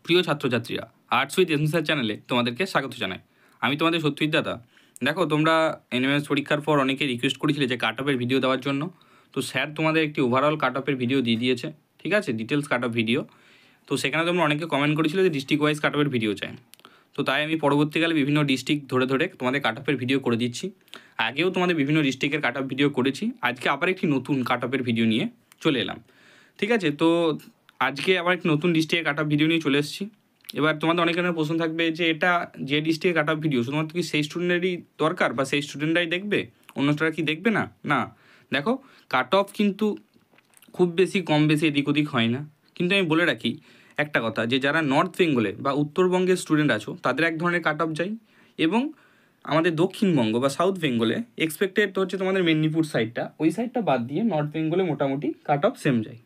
প্রিয় ছাত্রছাত্রীরা, arts with essential চ্যানেলে তোমাদেরকে স্বাগত জানাই। আমি তোমাদের সত্যজিৎ দাদা। দেখো, তোমরা এনএমএস পরীক্ষার পর অনেকে রিকোয়েস্ট করেছিলে যে কাট অফের ভিডিও দেওয়ার জন্য। তো স্যার তোমাদের একটি ওভারঅল কাট অফের ভিডিও দিয়ে দিয়েছে, ঠিক আছে, ডিটেলস কাট অফ ভিডিও। তো সেখানে তোমরা অনেকে কমেন্ট করেছিলে যে ডিস্ট্রিক্ট ওয়াইজ কাট অফের ভিডিও চাই। তো তাই আমি পরবর্তীকালে বিভিন্ন ডিস্ট্রিক্ট ধরে ধরে তোমাদের কাট অফের ভিডিও করে দিচ্ছি। আগেও তোমাদের বিভিন্ন ডিস্ট্রিক্টের কাট অফ ভিডিও করেছি, আজকে আবার একটি নতুন কাট অফের ভিডিও নিয়ে চলে এলাম, ঠিক আছে। তো আজকে আবার একটি নতুন ডিস্ট্রিক্টের কাট অফ ভিডিও নিয়ে চলে এসেছি। এবার তোমাদের অনেকের প্রশ্ন থাকবে যে এটা যে ডিস্ট্রিক্টের কাট অফ ভিডিও শুধুমাত্র কি সেই স্টুডেন্টেরই দরকার বা সেই স্টুডেন্টরাই দেখবে, অন্যরা কি দেখবে না? না, দেখো, কাট অফ কিন্তু খুব বেশি কম বেশি এদিক ওদিক হয় না। কিন্তু আমি বলে রাখি একটা কথা, যে যারা নর্থ বেঙ্গলে বা উত্তরবঙ্গের স্টুডেন্ট আছো তাদের এক ধরনের কাট অফ যায়, এবং আমাদের দক্ষিণবঙ্গ বা সাউথ বেঙ্গলে এক্সপেক্টেড হচ্ছে তোমাদের মেদিনীপুর সাইডটা, ওই সাইডটা বাদ দিয়ে নর্থ বেঙ্গলে মোটামুটি কাট অফ সেম যায়।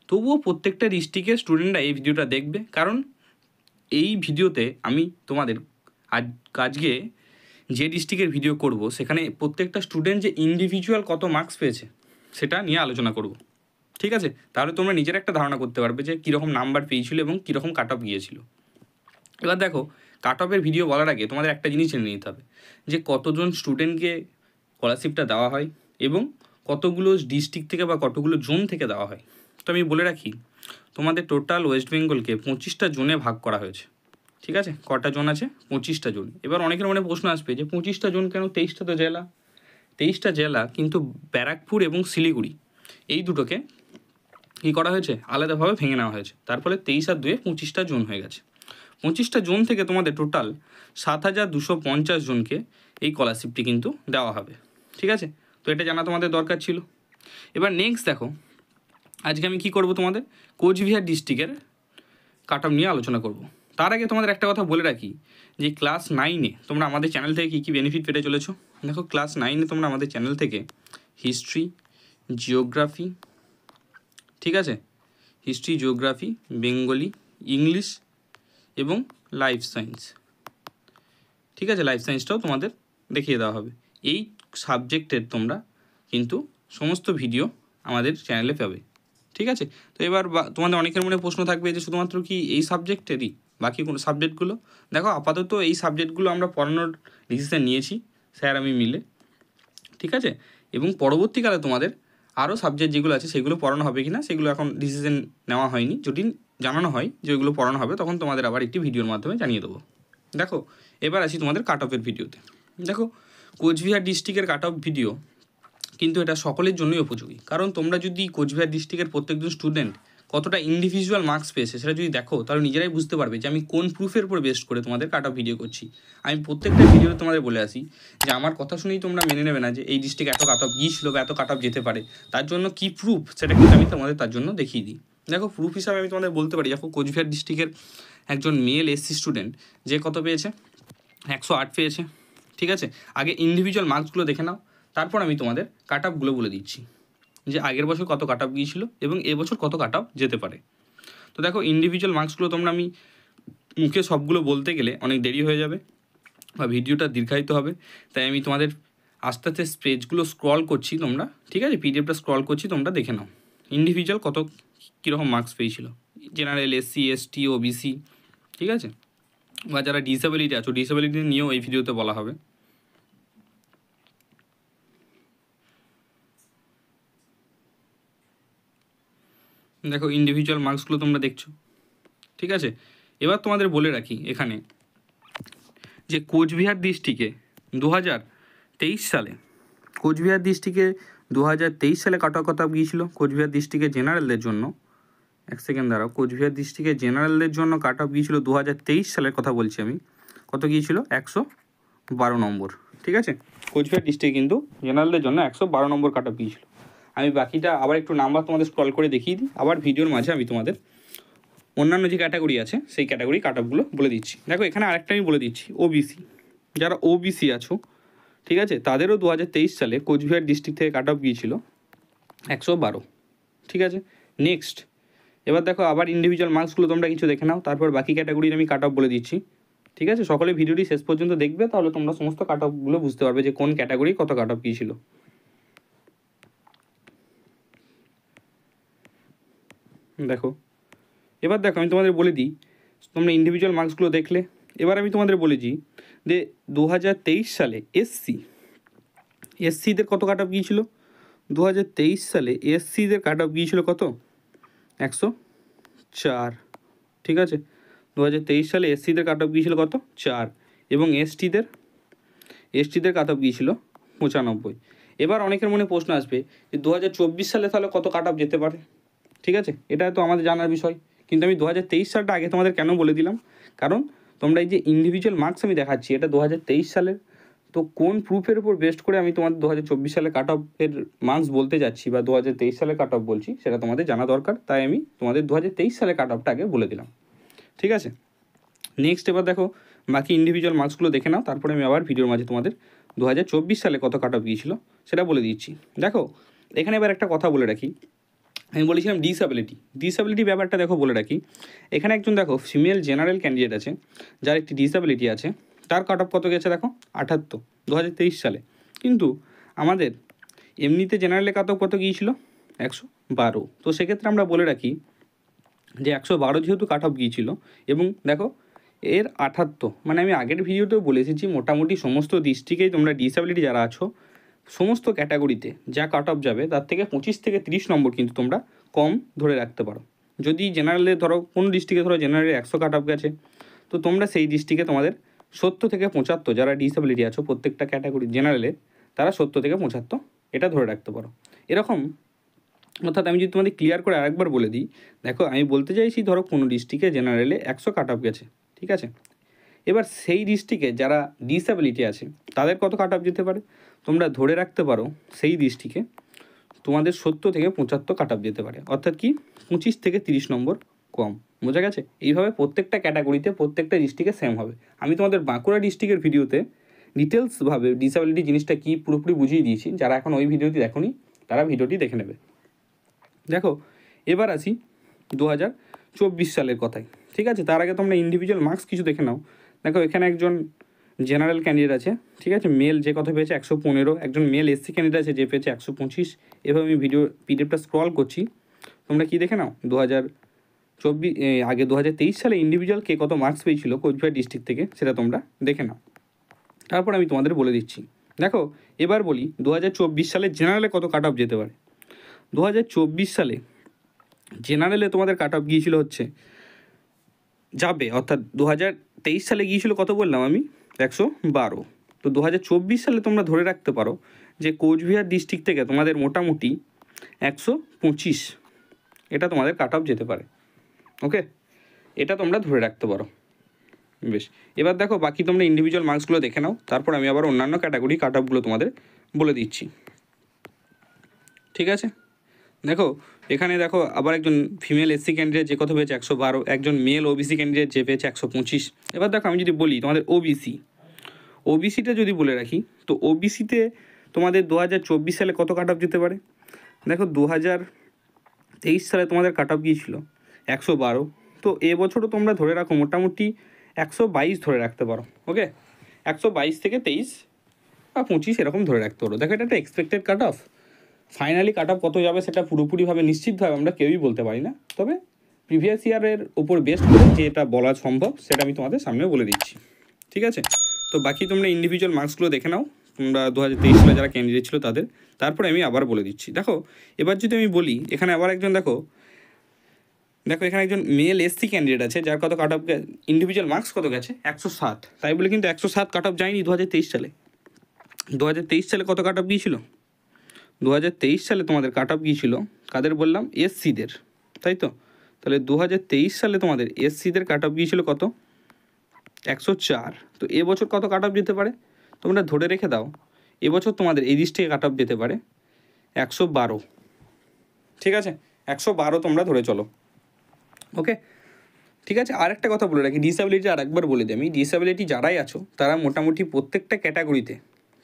তবুও প্রত্যেকটা ডিস্ট্রিক্টের স্টুডেন্টরা এই ভিডিওটা দেখবে, কারণ এই ভিডিওতে আমি তোমাদের আজকে যে ডিস্ট্রিক্টের ভিডিও করব সেখানে প্রত্যেকটা স্টুডেন্ট যে ইন্ডিভিজুয়াল কত মার্কস পেয়েছে সেটা নিয়ে আলোচনা করব, ঠিক আছে। তাহলে তোমরা নিজের একটা ধারণা করতে পারবে যে কীরকম নাম্বার পেয়েছিল এবং কীরকম কাট অফ গিয়েছিল। এবার দেখো, কাট অফের ভিডিও বলার আগে তোমাদের একটা জিনিস জেনে নিতে হবে, যে কতজন স্টুডেন্টকে স্কলারশিপটা দেওয়া হয় এবং কতগুলো ডিস্ট্রিক্ট থেকে বা কতগুলো জোন থেকে দেওয়া হয়। তো আমি বলে রাখি, তোমাদের টোটাল ওয়েস্ট বেঙ্গলকে 25টা জোনে ভাগ করা হয়েছে, ঠিক আছে। কটা জোন আছে? 25টা জোন। এবার অনেকের মনে প্রশ্ন আসবে যে 25টা জোন কেন? 23টা তো জেলা। 23টা জেলা, কিন্তু ব্যারাকপুর এবং শিলিগুড়ি এই দুটোকে কী করা হয়েছে? আলাদাভাবে ভেঙে নেওয়া হয়েছে। তার ফলে 23 আর 2 25টা জোন হয়ে গেছে। 25টা জোন থেকে তোমাদের টোটাল 7,250 জনকে এই স্কলারশিপটি কিন্তু দেওয়া হবে, ঠিক আছে। তো এটা জানা তোমাদের দরকার ছিল। এবার নেক্সট দেখো, আজকে আমি কী করব, তোমাদের কোচবিহার ডিস্ট্রিক্টের কাট অফ নিয়ে আলোচনা করব। তার আগে তোমাদের একটা কথা বলে রাখি, যে ক্লাস 9-এ তোমরা আমাদের চ্যানেল থেকে কী কী বেনিফিট পেতে চলেছো। দেখো, ক্লাস 9-এ তোমরা আমাদের চ্যানেল থেকে হিস্ট্রি, জিওগ্রাফি, ঠিক আছে, হিস্ট্রি, জিওগ্রাফি, বেঙ্গলি, ইংলিশ এবং লাইফ সায়েন্স, ঠিক আছে, লাইফ সায়েন্সটাও তোমাদের দেখিয়ে দেওয়া হবে। এই সাবজেক্টের তোমরা কিন্তু সমস্ত ভিডিও আমাদের চ্যানেলে পাবে, ঠিক আছে। তো এবার তোমাদের অনেকের মনে প্রশ্ন থাকবে যে শুধুমাত্র কি এই সাবজেক্টেরই, বাকি কোনো সাবজেক্টগুলো? দেখো, আপাতত এই সাবজেক্টগুলো আমরা পড়ানোর ডিসিশন নিয়েছি স্যার আমি মিলে, ঠিক আছে। এবং পরবর্তীকালে তোমাদের আরও সাবজেক্ট যেগুলো আছে সেগুলো পড়ানো হবে কি না সেগুলো এখন ডিসিশন নেওয়া হয়নি। যদি জানানো হয় যে ওইগুলো পড়ানো হবে তখন তোমাদের আবার একটি ভিডিওর মাধ্যমে জানিয়ে দেবো। দেখো, এবার আসি তোমাদের কাট অফের ভিডিওতে। দেখো, কোচবিহার ডিস্ট্রিক্টের কাট অফ ভিডিও কিন্তু এটা সকলের জন্যই উপযোগী, কারণ তোমরা যদি কোচবিহার ডিস্ট্রিক্টের প্রত্যেকজন স্টুডেন্ট কতটা ইন্ডিভিজুয়াল মার্কস পেয়েছে সেটা যদি দেখো, তাহলে নিজেরাই বুঝতে পারবে যে আমি কোন প্রুফের উপর বেস্ট করে তোমাদের কাট অফ ভিডিও করছি। আমি প্রত্যেকটা ভিডিওতে তোমাদের বলে আসি যে আমার কথা শুনেই তোমরা মেনে নেবে না যে এই ডিস্ট্রিক্ট এত কাট অফ গিয়েছিল বা এত কাট অফ যেতে পারে, তার জন্য কী প্রুফ সেটা কিন্তু আমি তোমাদের তার জন্য দেখিয়ে দিই। দেখো, প্রুফ হিসাবে আমি তোমাদের বলতে পারি, দেখো, কোচবিহার ডিস্ট্রিক্টের একজন মেল এসসি স্টুডেন্ট যে কত পেয়েছে, 108 পেয়েছে, ঠিক আছে। আগে ইন্ডিভিজুয়াল মার্কসগুলো দেখে নাও, তারপর আমি তোমাদের কাট অফগুলো বলে দিচ্ছি যে আগের বছর কত কাট অফ গিয়েছিল এবং এবছর কত কাট অফ যেতে পারে। তো দেখো, ইন্ডিভিজুয়াল মার্কসগুলো তোমরা আমি মুখে সবগুলো বলতে গেলে অনেক দেরি হয়ে যাবে বা ভিডিওটা দীর্ঘায়িত হবে, তাই আমি তোমাদের আস্তে আস্তে পেজগুলো স্ক্রল করছি, তোমরা, ঠিক আছে, পিডিএফটা স্ক্রল করছি, তোমরা দেখে নাও ইন্ডিভিজুয়াল কত কীরকম মার্কস পেয়েছিল, জেনারেল, এসসি, এসটি, ওবিসি, ঠিক আছে, বা যারা ডিসেবিলিটি আছো ডিসেবিলিটি নিয়েও এই ভিডিওতে বলা হবে। দেখো, ইন্ডিভিজুয়াল মার্কসগুলো তোমরা দেখছো, ঠিক আছে। এবার তোমাদের বলে রাখি এখানে যে কোচবিহার ডিস্ট্রিক্টে 2023 সালে কোচবিহার ডিস্ট্রিক্টে 2023 সালে কাট অফ কত গিয়েছিল কোচবিহার ডিস্ট্রিক্টের জেনারেলদের জন্য। এক সেকেন্ড দাঁড়াও, কোচবিহার ডিস্ট্রিক্টের জেনারেলদের জন্য কাট অফ গিয়েছিল 2023 সালের কথা বলছি আমি, কত গিয়েছিল? 112 নম্বর, ঠিক আছে। কোচবিহার ডিস্ট্রিক্টে কিন্তু জেনারেলদের জন্য 112 নম্বর কাট অফ গিয়েছিল। আমি বাকিটা আবার একটু নাম্বার তোমাদের স্ক্রল করে দেখিয়ে দিই, আবার ভিডিওর মাঝে আমি তোমাদের অন্যান্য যে ক্যাটাগরি আছে সেই ক্যাটাগরি কাট অফগুলো বলে দিচ্ছি। দেখো, এখানে আরেকটা আমি বলে দিচ্ছি, ওবিসি, যারা ওবিসি আছো, ঠিক আছে, তাদেরও 2023 সালে কোচবিহার ডিস্ট্রিক্ট থেকে কাট অফ গিয়েছিল 112, ঠিক আছে। নেক্সট, এবার দেখো, আবার ইন্ডিভিজুয়াল মার্কসগুলো তোমরা কিছু দেখে নাও, তারপর বাকি ক্যাটাগরির আমি কাট অফ বলে দিচ্ছি, ঠিক আছে। সকলে ভিডিওটি শেষ পর্যন্ত দেখবে, তাহলে তোমরা সমস্ত কাট অফগুলো বুঝতে পারবে যে কোন ক্যাটাগরি কত কাট অফ গিয়েছিল। দেখো, এবার দেখো, আমি তোমাদের বলে দিই তোমরা ইন্ডিভিজুয়াল মার্কসগুলো দেখলে। এবার আমি তোমাদের বলেছি যে 2023 সালে এসসিদের কত কাট অফ গিয়েছিল। 2023 সালে এসসিদের কাট অফ গিয়েছিল কত, 104। ঠিক আছে, 2023 সালে এসসিদের কাট অফ গিয়েছিল কত, 4, এবং এসটিদের কাট অফ গিয়েছিল 95। এবার অনেকের মনে প্রশ্ন আসবে যে 2024 সালে তাহলে কত কাট অফ যেতে পারে। ঠিক আছে, এটা তো আমাদের জানার বিষয়, কিন্তু আমি 2023 সালটা আগে তোমাদের কেন বলে দিলাম, কারণ তোমরা এই যে ইন্ডিভিজুয়াল মার্কস আমি দেখাচ্ছি এটা 2023 সালের, তো কোন প্রুফের উপর বেস্ট করে আমি তোমাদের 2024 সালে কাট অফের মার্কস বলতে যাচ্ছি বা 2023 সালে কাট অফ বলছি সেটা তোমাদের জানা দরকার, তাই আমি তোমাদের 2023 সালে কাট অফটা আগে বলে দিলাম। ঠিক আছে, নেক্সট এবার দেখো বাকি ইন্ডিভিজুয়াল মার্কসগুলো দেখে নাও, তারপরে আমি আবার ভিডিওর মাঝে তোমাদের 2024 সালে কত কাট অফ গিয়েছিল সেটা বলে দিচ্ছি। দেখো এখানে এবার একটা কথা বলে রাখি, আমি বলেছিলাম ডিসএবিলিটি ব্যাপারটা দেখো বলে রাখি। এখানে একজন দেখো ফিমেল জেনারেল ক্যান্ডিডেট আছে যার একটি ডিসএবিলিটি আছে, তার কাট অফ কত গেছে দেখো 78 2023 সালে, কিন্তু আমাদের এমনিতে জেনারেলে কাট অফ কত গিয়েছিল 112। তো সেক্ষেত্রে আমরা বলে রাখি যে 112 যেহেতু কাট অফ গিয়েছিল এবং দেখো এর 78, মানে আমি আগের ভিডিওতেও বলে এসেছি মোটামুটি সমস্ত ডিস্ট্রিক্টেই তোমরা ডিসএবিলিটি যারা আছো সমস্ত ক্যাটাগরিতে যা কাট অফ যাবে তার থেকে 25 থেকে 30 নম্বর কিন্তু তোমরা কম ধরে রাখতে পারো। যদি জেনারেলে ধরো কোনো ডিস্ট্রিক্টে ধরো জেনারেলে 100 কাট অফ গেছে, তো তোমরা সেই ডিস্ট্রিক্টে তোমাদের 70 থেকে 75 যারা ডিসএবিলিটি আছো প্রত্যেকটা ক্যাটাগরি জেনারেলে তারা 70 থেকে 75 এটা ধরে রাখতে পারো। এরকম অর্থাৎ আমি যদি তোমাদের ক্লিয়ার করে আরেকবার বলে দিই, দেখো আমি বলতে চাইছি ধরো কোনো ডিস্ট্রিক্টে জেনারেলে 100 কাট অফ গেছে, ঠিক আছে, এবার সেই ডিস্ট্রিক্টে যারা ডিসএবিলিটি আছে তাদের কত কাট অফ যেতে পারে, তোমরা ধরে রাখতে পারো সেই ডিস্ট্রিক্টে তোমাদের 70 থেকে 75 কাট অফ যেতে পারে, অর্থাৎ কি 25 থেকে 30 নম্বর কম। বোঝা গেছে? এইভাবে প্রত্যেকটা ক্যাটাগরিতে প্রত্যেকটা ডিস্ট্রিক্টে সেম হবে। আমি তোমাদের বাঁকুড়া ডিস্ট্রিক্টের ভিডিওতে ডিটেলসভাবে ডিসএবিলিটি জিনিসটা কী পুরোপুরি বুঝিয়ে দিয়েছি, যারা এখন ওই ভিডিওটি দেখোনি তারা ভিডিওটি দেখে নেবে। দেখো এবার আসি 2024 সালের কথায়। ঠিক আছে, তার আগে তোমরা ইন্ডিভিজুয়াল মার্কস কিছু দেখে নাও। দেখো এখানে একজন জেনারেল ক্যান্ডিডেট আছে, ঠিক আছে, মেল যে কথা পেয়েছে 115, একজন মেল এসসি ক্যান্ডিডেট আছে যে পেয়েছে 125। এভাবে আমি ভিডিও পিডিএফটা স্ক্রল করছি, তোমরা কি দেখে নাও 2023 সালে ইন্ডিভিজুয়াল কে কত মার্কস পেয়েছিল কোচবিহার ডিস্ট্রিক্ট থেকে সেটা তোমরা দেখে নাও, তারপর আমি তোমাদের বলে দিচ্ছি। দেখো এবার বলি 2024 সালে জেনারেলে কত কাট অফ যেতে পারে। 2024 সালে জেনারেলে তোমাদের কাট অফ গিয়েছিল হচ্ছে যাবে, অর্থাৎ 2023 সালে গিয়েছিল কত বললাম আমি 112, তো 2024 সালে তোমরা ধরে রাখতে পারো যে কোচবিহার ডিস্ট্রিক্ট থেকে তোমাদের মোটামুটি 125 এটা তোমাদের কাট অফ যেতে পারে। ওকে, এটা তোমরা ধরে রাখতে পারো। বেশ, এবার দেখো বাকি তোমরা ইন্ডিভিজুয়াল মার্কসগুলো দেখে নাও, তারপর আমি আবার অন্যান্য ক্যাটাগরি কাট অফগুলো তোমাদের বলে দিচ্ছি। ঠিক আছে, দেখো এখানে দেখো আবার একজন ফিমেল এসসি ক্যান্ডিডেট যে কত পেয়েছে 112, একজন মেল ওবিসি ক্যান্ডিডেট যে পেয়েছে 125। এবার দেখো আমি যদি বলি তোমাদের ওবিসিটা যদি বলে রাখি, তো ওবিসিতে তোমাদের 2024 সালে কত কাট অফ যেতে পারে। দেখো 2023 সালে তোমাদের কাট অফ গিয়েছিল 112, তো এবছরও তোমরা ধরে রাখো মোটামুটি 122 ধরে রাখতে পারো। ওকে, 122 থেকে 23 বা 25 এরকম ধরে রাখতে পারো। দেখো এটা একটা expected cut off, finally cut off কত যাবে সেটা পুরোপুরিভাবে নিশ্চিতভাবে আমরা কেউই বলতে পারি না, তবে প্রিভিয়াস ইয়ারের উপর বেস্ট করে যে এটা বলা সম্ভব সেটা আমি তোমাদের সামনেও বলে দিচ্ছি। ঠিক আছে, তো বাকি তোমরা ইন্ডিভিজুয়াল মার্কসগুলো দেখে নাও তোমরা 2023 সালে যারা ক্যান্ডিডেট ছিল তাদের, তারপরে আমি আবার বলে দিচ্ছি। দেখো এবার যদি আমি বলি এখানে আবার একজন দেখো এখানে একজন মেল এসসি ক্যান্ডিডেট আছে যার কত কাট অফ ইন্ডিভিজুয়াল মার্কস কত গেছে 107, তাই বলে কিন্তু 107 কাট অফ যায়নি 2023 সালে। 2023 সালে কত কাট অফ গিয়েছিল, 2023 সালে তোমাদের কাট অফ গিয়েছিল কাদের বললাম, এসসিদের, তাই তো, তাহলে 2023 সালে তোমাদের এসসিদের কাট অফ গিয়েছিল কত 104, তো এবছর কত কাট অফ যেতে পারে তোমরা ধরে রেখে দাও, এবছর তোমাদের এই ডিস্ট্রিক্টে কাট অফ যেতে পারে 112। ঠিক আছে, 112 তোমরা ধরে চলো। ওকে, ঠিক আছে, আরেকটা কথা বলে রাখি, ডিসএবিলিটি আরেকবার বলে দিই আমি, ডিসএবিলিটি যারাই আছো তারা মোটামুটি প্রত্যেকটা ক্যাটাগরিতে,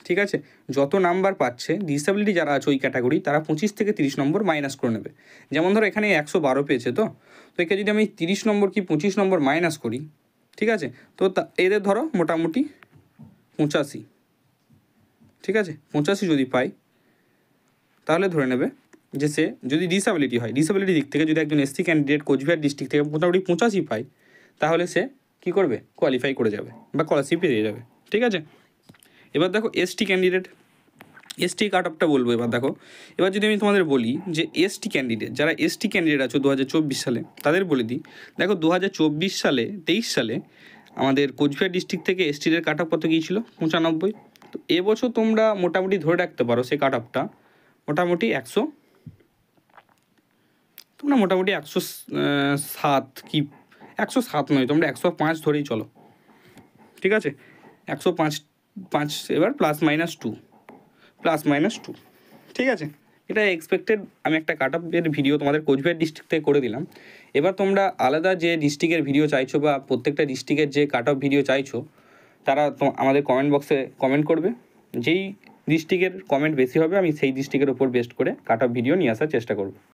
ঠিক আছে, যত নাম্বার পাচ্ছে ডিসএবিলিটি যারা আছে ওই ক্যাটাগরি তারা 25 থেকে 30 নম্বর মাইনাস করে নেবে। যেমন ধরো এখানে 112 পেয়েছে, তো একে যদি আমি 30 নম্বর কি 25 নম্বর মাইনাস করি, ঠিক আছে, তো এদের ধরো মোটামুটি 85, ঠিক আছে, 85 যদি পাই তাহলে ধরে নেবে যে সে যদি ডিসএবিলিটি হয়, ডিসএবিলিটি দিক থেকে যদি একজন এসসি ক্যান্ডিডেট কোচবিহার ডিস্ট্রিক্ট থেকে মোটামুটি 85 পায়, তাহলে সে কী করবে, কোয়ালিফাই করে যাবে বা স্কলারশিপ পেয়ে যাবে। ঠিক আছে, এবার দেখো এসটি ক্যান্ডিডেট, এসটি কাট অফটা বলবো। এবার যদি আমি তোমাদের বলি যে এসটি ক্যান্ডিডেট, যারা এসটি ক্যান্ডিডেট আছো 2024 সালে, তাদের বলে দিই। দেখো 2024 সালে 23 সালে আমাদের কোচবিহার ডিস্ট্রিক্ট থেকে এসটিদের কাট অফ কত গিয়েছিল, 95। তো এবছর তোমরা মোটামুটি ধরে রাখতে পারো সেই কাট অফটা মোটামুটি 107 কি 107 নয়, তোমরা 105 ধরেই চলো। ঠিক আছে, 105 এবার +-2 ঠিক আছে, এটা এক্সপেক্টেড। আমি একটা কাট অফের ভিডিও তোমাদের কোচবিহার ডিস্ট্রিক্ট থেকে করে দিলাম। এবার তোমরা আলাদা যে ডিস্ট্রিক্টের ভিডিও চাইছো বা প্রত্যেকটা ডিস্ট্রিক্টের যে কাট অফ ভিডিও চাইছো, তারা আমাদের কমেন্ট বক্সে কমেন্ট করবে। যেই ডিস্ট্রিক্টের কমেন্ট বেশি হবে আমি সেই ডিস্ট্রিক্টের ওপর বেস্ট করে কাট অফ ভিডিও নিয়ে আসার চেষ্টা করব।